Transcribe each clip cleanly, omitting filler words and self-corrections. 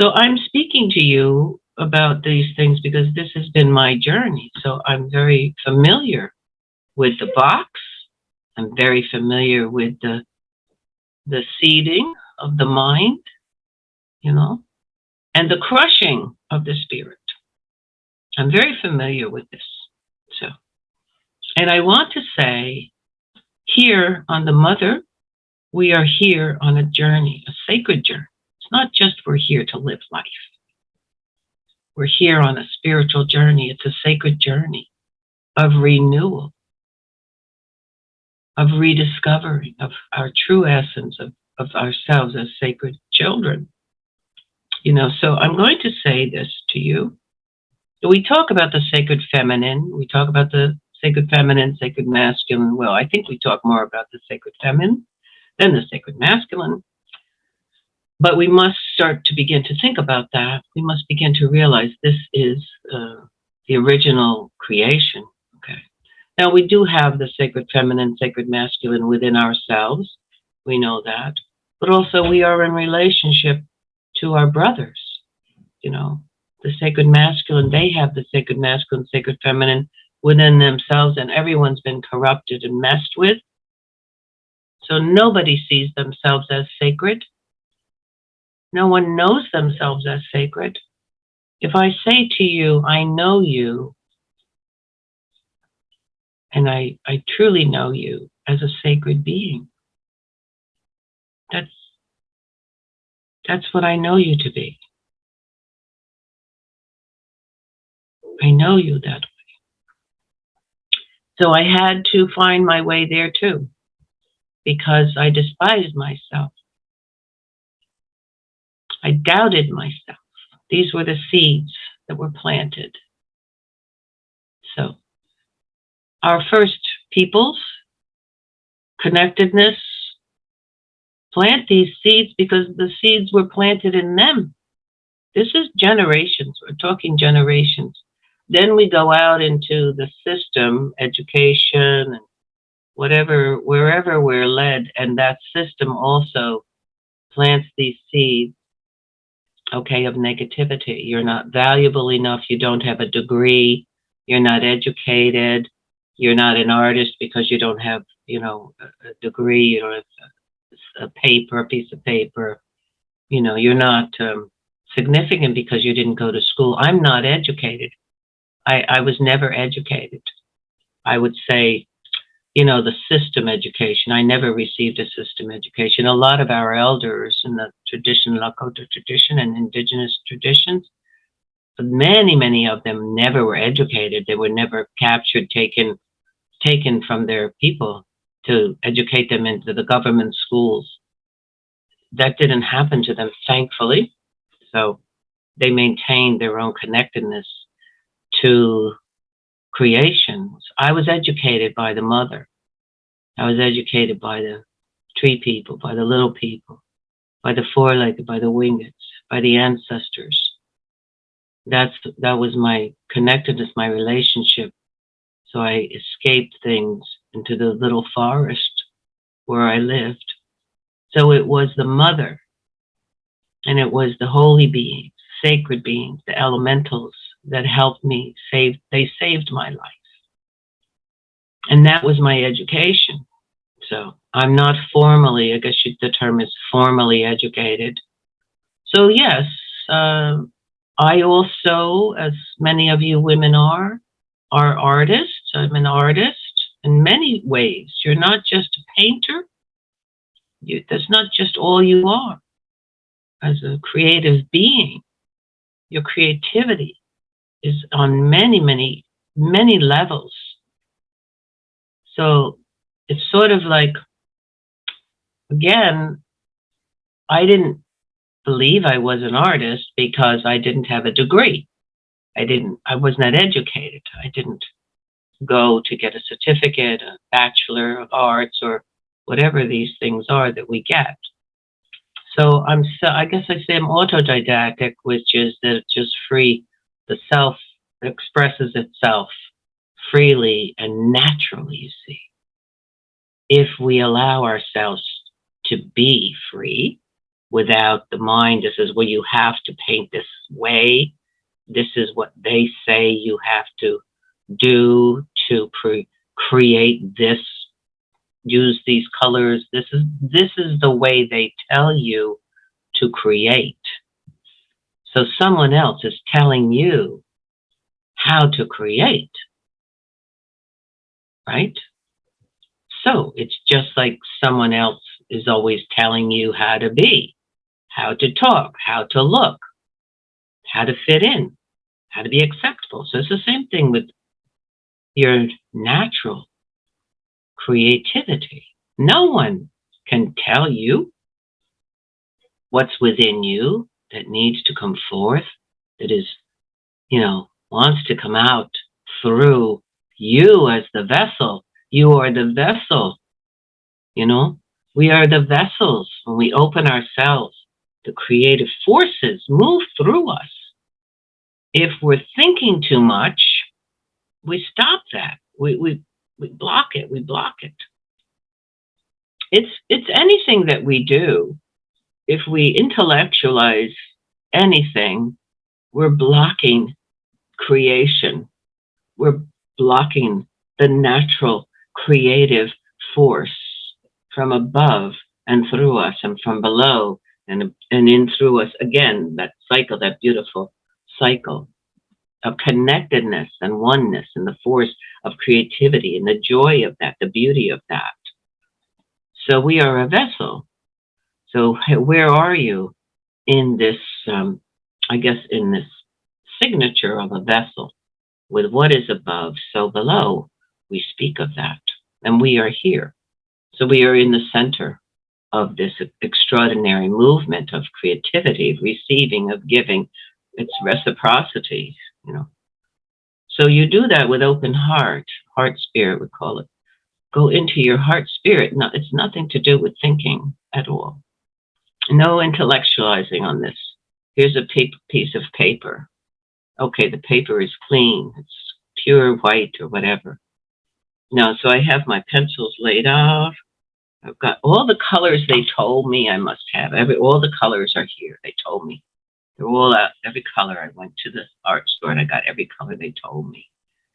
So I'm speaking to you about these things because this has been my journey. So I'm very familiar with the box. I'm very familiar with the seeding of the mind, you know, and the crushing of the spirit. I'm very familiar with this. So, and I want to say here on the mother, we are here on a journey, a sacred journey. It's not just we're here to live life. We're here on a spiritual journey. It's a sacred journey of renewal, of rediscovering of our true essence of ourselves as sacred children. So I'm going to say this to you. We talk about the sacred feminine. We talk about the sacred feminine, sacred masculine. Well, I think we talk more about the sacred feminine than the sacred masculine. But we must start to begin to think about that. We must begin to realize this is the original creation. Okay. Now, we do have the sacred feminine, sacred masculine within ourselves. We know that. But also, we are in relationship to our brothers. The sacred masculine, they have the sacred masculine, sacred feminine within themselves, and everyone's been corrupted and messed with. So nobody sees themselves as sacred. No one knows themselves as sacred. If I say to you, I know you, and I truly know you as a sacred being, that's what I know you to be. I know you that way. So I had to find my way there too, because I despised myself. I doubted myself. These were the seeds that were planted. So our first peoples, connectedness, plant these seeds because the seeds were planted in them. This is generations. We're talking generations. Then we go out into the system, education, and whatever, wherever we're led, and that system also plants these seeds, okay, of negativity. You're not valuable enough. You don't have a degree. You're not educated. You're not an artist because you don't have, a degree. You don't have a piece of paper. You're not significant because you didn't go to school. I'm not educated. I was never educated. I would say, the system education. I never received a system education. A lot of our elders in the tradition, Lakota tradition and indigenous traditions, many, many of them never were educated. They were never captured, taken from their people to educate them into the government schools. That didn't happen to them, thankfully. So they maintained their own connectedness to creations. I was educated by the mother. I was educated by the tree people, by the little people, by the four-legged, by the wingeds, by the ancestors. That was my connectedness, my relationship. So I escaped things into the little forest where I lived. So it was the mother, and it was the holy beings, sacred beings, the elementals that helped me they saved my life. And that was my education. So I'm not formally, I guess the term is formally educated. So yes, I also, as many of you women are artists. I'm an artist in many ways. You're not just a painter. That's not just all you are. As a creative being, your creativity is on many, many, many levels. So it's sort of like, again, I didn't believe I was an artist because I didn't have a degree. I was not educated. I didn't go to get a certificate, a Bachelor of Arts, or whatever these things are that we get. So I guess I say I'm autodidactic, which is that it's just free. The self expresses itself freely and naturally, you see. If we allow ourselves to be free, without the mind that says, well, you have to paint this way. This is what they say you have to do to create this, use these colors. This is the way they tell you to create. So someone else is telling you how to create, right? So it's just like someone else is always telling you how to be, how to talk, how to look, how to fit in, how to be acceptable. So it's the same thing with your natural creativity. No one can tell you what's within you that needs to come forth, that is, wants to come out through you as the vessel. You are the vessel, We are the vessels. When we open ourselves, the creative forces move through us. If we're thinking too much, we stop that. We block it. We block it. It's anything that we do. If we intellectualize anything, we're blocking creation. We're blocking the natural creative force from above and through us, and from below and in through us. Again, that cycle, that beautiful cycle of connectedness and oneness, and the force of creativity and the joy of that, the beauty of that. So we are a vessel. So where are you in this, in this signature of a vessel? With what is above, so below, we speak of that. And we are here. So we are in the center of this extraordinary movement of creativity, of receiving, of giving. It's reciprocity, So you do that with open heart spirit, we call it. Go into your heart spirit. No, it's nothing to do with thinking at all. No intellectualizing on this. Here's a piece of paper. Okay, the paper is clean. It's pure white or whatever. Now, so I have my pencils laid out. I've got all the colors they told me I must have. All the colors are here. They told me. They're all out. Every color. I went to the art store and I got every color they told me.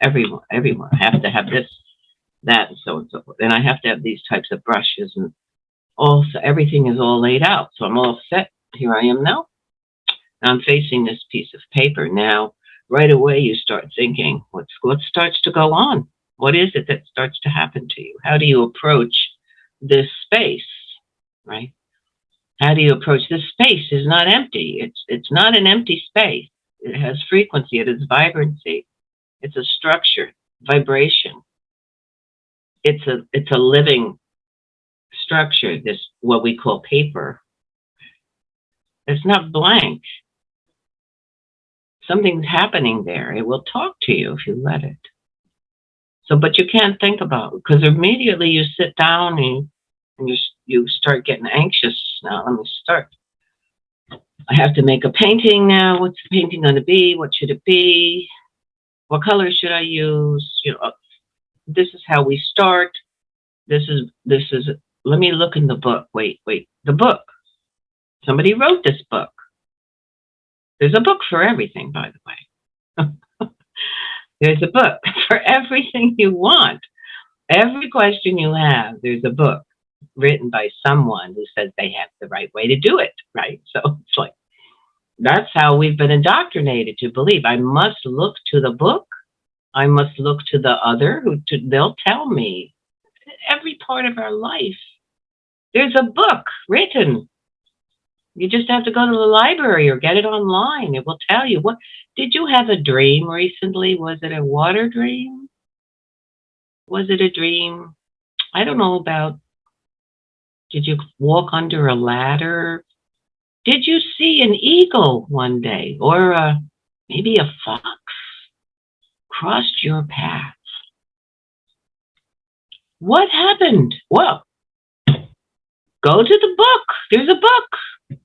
Everyone. I have to have this, that, and so on and so forth. And I have to have these types of brushes, and also everything is all laid out. So I'm all set. Here I am now. I'm facing this piece of paper. Now, right away, you start thinking, what starts to go on? What is it that starts to happen to you? How do you approach this space, right? How do you approach this space? Is not empty. It's not an empty space. It has frequency. It has vibrancy. It's a structure, vibration. It's a living structure. This what we call paper. It's not blank. Something's happening there. It will talk to you if you let it. So, but you can't think about it, because immediately you sit down and you start getting anxious. Now, let me start. I have to make a painting now. What's the painting going to be? What should it be? What color should I use? This is how we start. This is. Let me look in the book. Wait. The book. Somebody wrote this book. There's a book for everything, by the way. There's a book for everything you want. Every question you have, there's a book written by someone who says they have the right way to do it, right? So it's like, that's how we've been indoctrinated to believe. I must look to the book. I must look to the other they'll tell me. Every part of our life, there's a book written. You just have to go to the library or get it online. It will tell you. What did you have a dream recently? Was it a water dream? Was it a dream? I don't know about. Did you walk under a ladder? Did you see an eagle one day, or maybe a fox crossed your path? What happened? Well, go to the book. There's a book.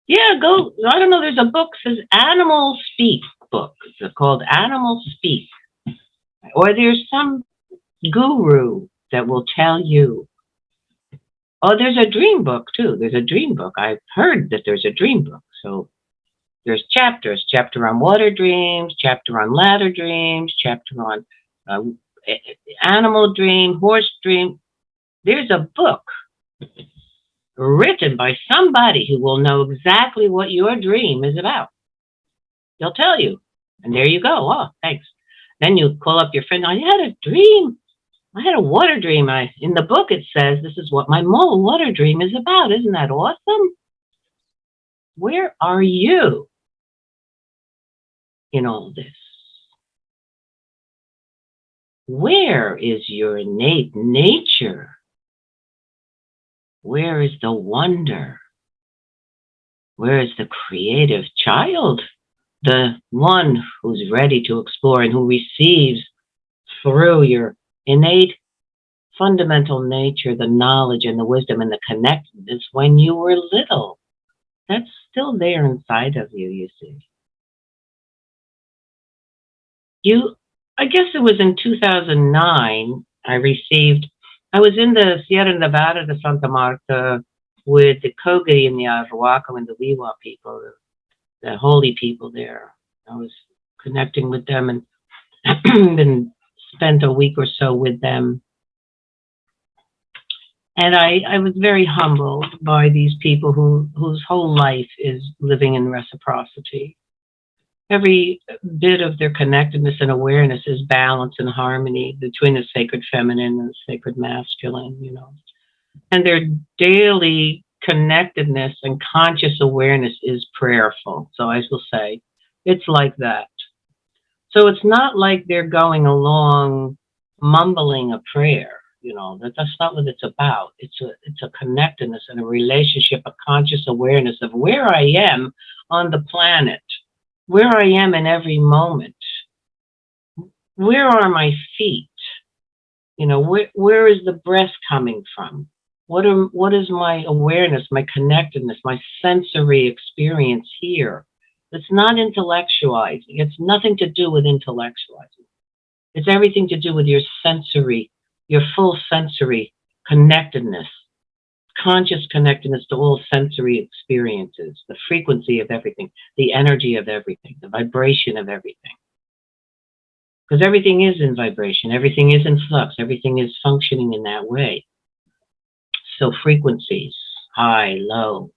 Yeah, go. I don't know. There's a book that says Animal Speak book. It's called Animal Speak. Or there's some guru that will tell you Oh, there's a dream book too. There's a dream book. I've heard that there's a dream book. So there's chapters, chapter on water dreams, chapter on ladder dreams, chapter on uh, animal dream, horse dream. There's a book written by somebody who will know exactly what your dream is about. They'll tell you. And there you go. Oh, thanks. Then you call up your friend. I had a dream. I had a water dream. In the book it says this is what my mole water dream is about. Isn't that awesome? Where are you in all this? Where is your innate nature? Where is the wonder? Where is the creative child? The one who's ready to explore and who receives through your innate fundamental nature, the knowledge and the wisdom and the connectedness when you were little. That's still there inside of you, you see. I guess it was in 2009, I was in the Sierra Nevada de Santa Marta with the Kogi and the Arawakan and the Wiwa people, the holy people there. I was connecting with them and then spent a week or so with them. And I was very humbled by these people whose whole life is living in reciprocity. Every bit of their connectedness and awareness is balance and harmony between the sacred feminine and the sacred masculine, And their daily connectedness and conscious awareness is prayerful. So I will say, it's like that. So it's not like they're going along mumbling a prayer. That's not what it's about. It's a connectedness and a relationship, a conscious awareness of where I am on the planet, where I am in every moment. Where are my feet? Where is the breath coming from? What is my awareness, my connectedness, my sensory experience here? It's not intellectualizing. It's nothing to do with intellectualizing. It's everything to do with your full sensory connectedness, conscious connectedness to all sensory experiences, the frequency of everything, the energy of everything, the vibration of everything. Because everything is in vibration, everything is in flux, everything is functioning in that way. So frequencies, high, low,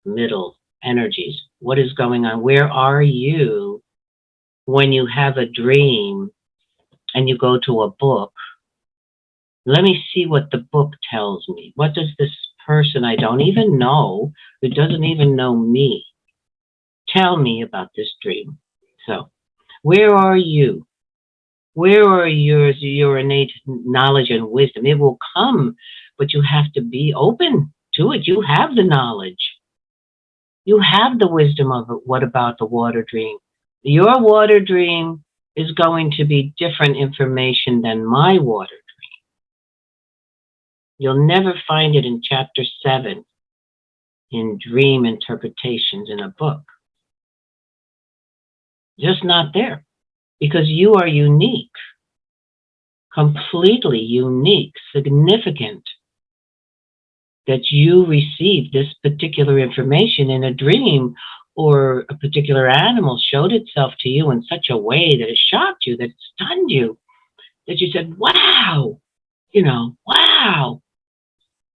middle, energies, what is going on? Where are you when you have a dream and you go to a book? Let me see what the book tells me. What does this person I don't even know, who doesn't even know me, tell me about this dream? So, where are you? Where are your innate knowledge and wisdom? It will come, but you have to be open to it. You have the knowledge. You have the wisdom of it. What about the water dream? Your water dream is going to be different information than my water dream. You'll never find it in chapter 7 in dream interpretations in a book. Just not there. Because you are unique, completely unique, significant, that you received this particular information in a dream, or a particular animal showed itself to you in such a way that it shocked you, that it stunned you, that you said, wow, wow,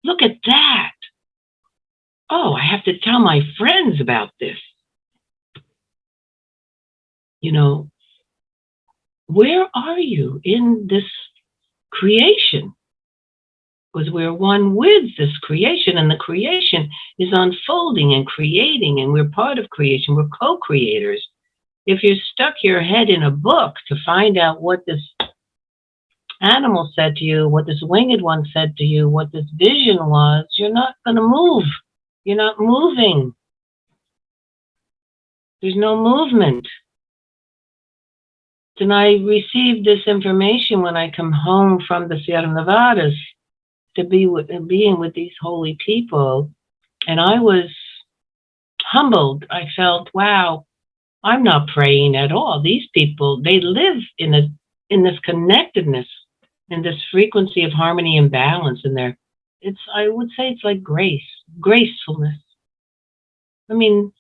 look at that. Oh, I have to tell my friends about this. Where are you in this creation? Because we're one with this creation, and the creation is unfolding and creating, and we're part of creation. We're co-creators. If you stuck your head in a book to find out what this animal said to you, what this winged one said to you, what this vision was, you're not going to move. You're not moving. There's no movement. And I receive this information when I come home from the Sierra Nevadas to being with these holy people. And I was humbled. I felt, wow, I'm not praying at all. These people, they live in this connectedness, in this frequency of harmony and balance, and I would say it's like grace, gracefulness. I mean,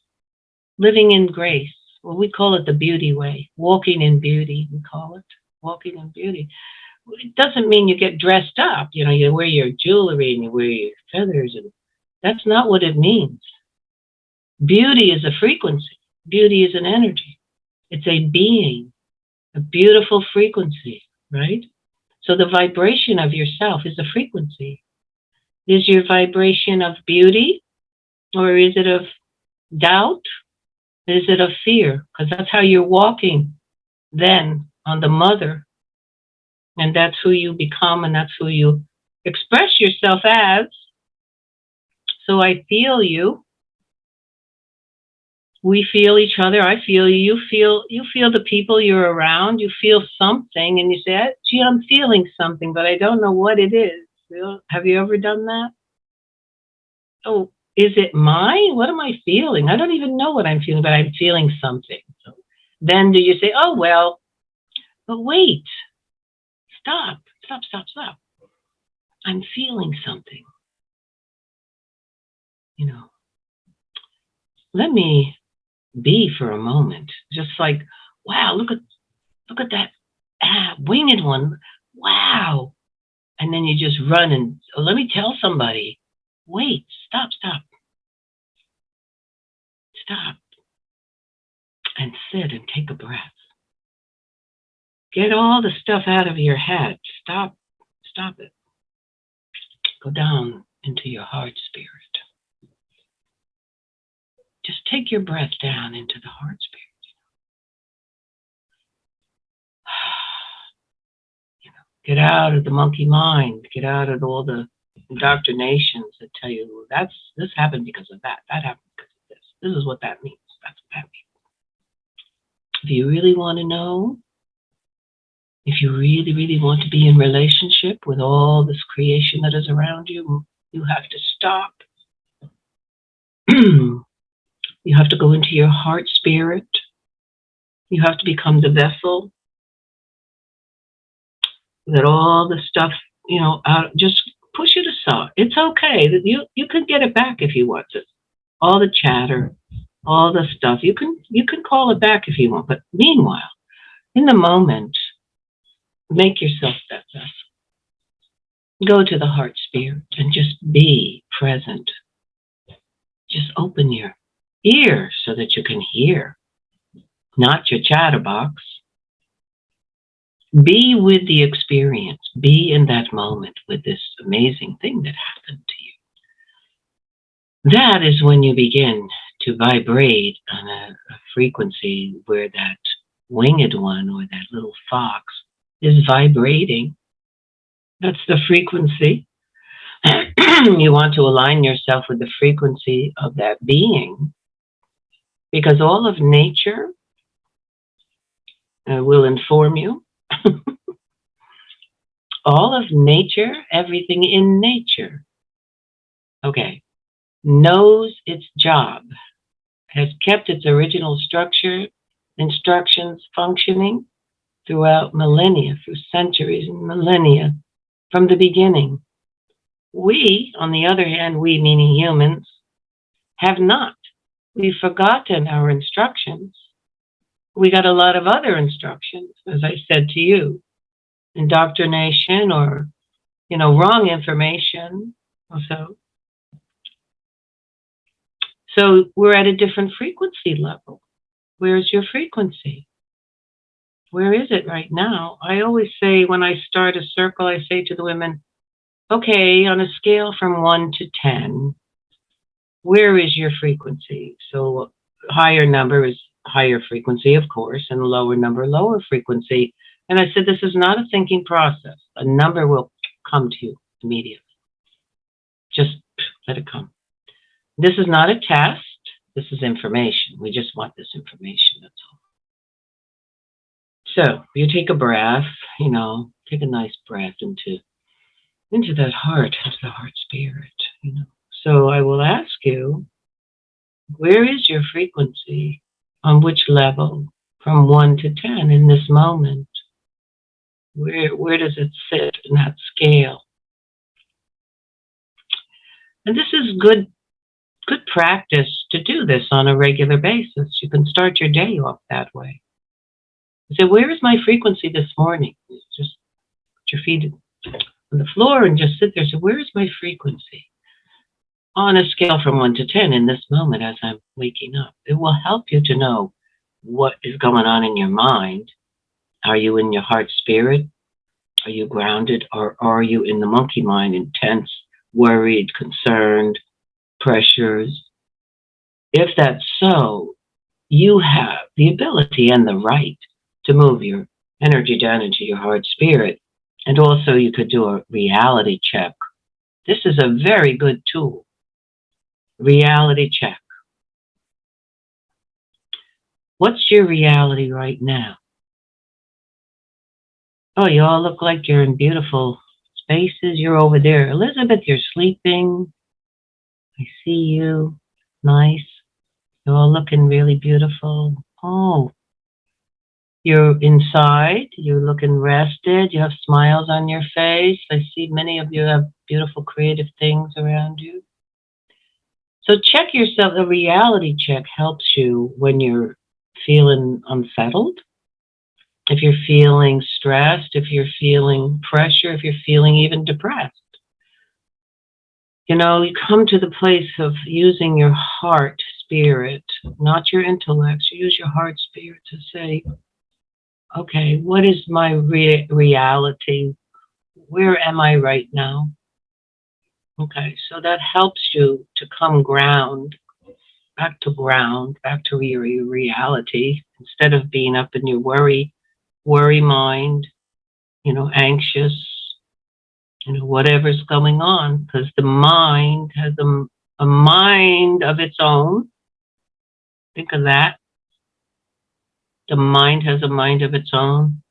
living in grace. Well, we call it the beauty way, walking in beauty, we call it, walking in beauty. It doesn't mean you get dressed up, you wear your jewelry and you wear your feathers, and that's not what it means. Beauty is a frequency. Beauty is an energy. It's a being, a beautiful frequency, right? So the vibration of yourself is a frequency. Is your vibration of beauty, or is it of doubt? Is it of fear? Because that's how you're walking then on the mother. And that's who you become, and that's who you express yourself as. So I feel you. We feel each other. I feel you. You feel the people you're around. You feel something, and you say, "Gee, I'm feeling something, but I don't know what it is." Have you ever done that? Oh, is it mine? What am I feeling? I don't even know what I'm feeling, but I'm feeling something. So then do you say, "Oh well, but wait, stop, stop, stop, stop. I'm feeling something. You know, let me be for a moment." Just like, wow, look at that winged one. Wow. And then you just run and, "Oh, let me tell somebody. Wait, stop, stop, stop, and sit and take a breath. Get all the stuff out of your head. Stop, stop it. Go down into your heart spirit. Just take your breath down into the heart spirit. Get out of the monkey mind. Get out of all the indoctrinations that tell you this happened because of that. That happened because of this. This is what that means. That's what that means. If you really want to know, if you really, really want to be in relationship with all this creation that is around you, you have to stop. You have to go into your heart spirit. You have to become the vessel that all the stuff, just push it aside. It's okay. You can get it back if you want to. All the chatter, all the stuff, you can call it back if you want. But meanwhile, in the moment, make yourself that vessel. Go to the heart spirit and just be present. Just open your ears so that you can hear, not your chatterbox. Be with the experience. Be in that moment with this amazing thing that happened to you. That is when you begin to vibrate on a frequency where that winged one or that little fox is vibrating. That's the frequency. You want to align yourself with the frequency of that being, because all of nature will inform you. All of nature, everything in nature, okay, knows its job, has kept its original structure, instructions functioning throughout millennia, through centuries and millennia, from the beginning. We, on the other hand, we meaning humans, have not. We've forgotten our instructions. We got a lot of other instructions, as I said to you, indoctrination or, wrong information. So we're at a different frequency level. Where's your frequency? Where is it right now? I always say when I start a circle, I say to the women, okay, on a scale from 1 to 10, where is your frequency? So higher number is higher frequency, of course, and lower number, lower frequency. And I said, this is not a thinking process. A number will come to you immediately. Just let it come. This is not a test. This is information. We just want this information, that's all. So you take a breath, take a nice breath into that heart, into the heart spirit, So I will ask you, where is your frequency? On which level? From 1 to 10 in this moment? Where does it sit in that scale? And this is good practice to do this on a regular basis. You can start your day off that way. You say, where is my frequency this morning? Just put your feet on the floor and just sit there. So where is my frequency? On a scale from 1 to 10 in this moment as I'm waking up. It will help you to know what is going on in your mind. Are you in your heart spirit? Are you grounded? Or are you in the monkey mind, intense, worried, concerned, pressures? If that's so, you have the ability and the right to move your energy down into your heart spirit. And also, you could do a reality check. This is a very good tool. Reality check. What's your reality right now? Oh, you all look like you're in beautiful spaces. You're over there. Elizabeth, you're sleeping. I see you. Nice. You're all looking really beautiful. Oh, you're inside. You're looking rested. You have smiles on your face. I see many of you have beautiful creative things around you. So check yourself. A reality check helps you when you're feeling unsettled, if you're feeling stressed, if you're feeling pressure, if you're feeling even depressed. You know, you come to the place of using your heart spirit, not your intellect. You use your heart spirit to say, okay, what is my reality? Where am I right now? Okay, so that helps you to come back to your reality, instead of being up in your worry mind, anxious, whatever's going on, because the mind has a mind of its own. Think of that. The mind has a mind of its own.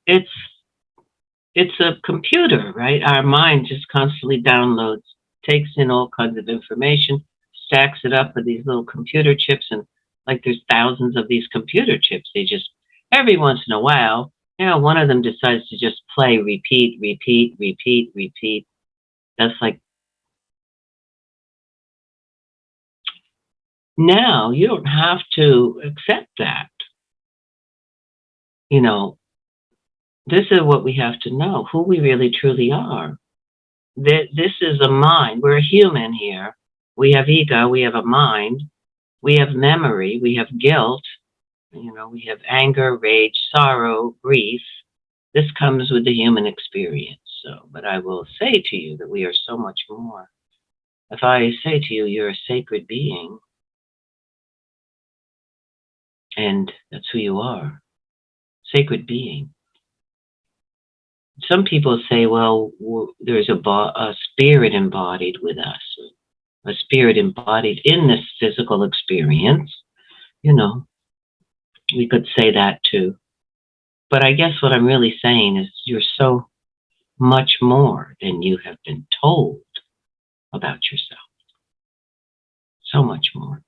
It's it's a computer, right? Our mind just constantly downloads, takes in all kinds of information, stacks it up with these little computer chips, and like there's thousands of these computer chips. They just every once in a while, one of them decides to just play, repeat, repeat, repeat, repeat. That's like now you don't have to accept that. You know, this is what we have to know, who we really truly are. This is a mind. We're a human here. We have ego, we have a mind, we have memory, we have guilt, we have anger, rage, sorrow, grief. This comes with the human experience. So, but I will say to you that we are so much more. If I say to you, you're a sacred being, and that's who you are, sacred being. Some people say, well, there's a spirit embodied with us, a spirit embodied in this physical experience. We could say that too. But I guess what I'm really saying is you're so much more than you have been told about yourself. So much more.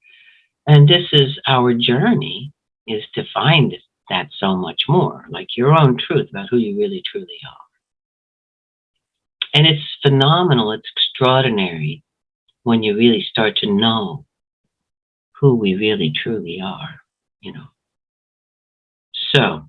And this is our journey, is to find that so much more, like your own truth about who you really truly are. And it's phenomenal, it's extraordinary when you really start to know who we really truly are. So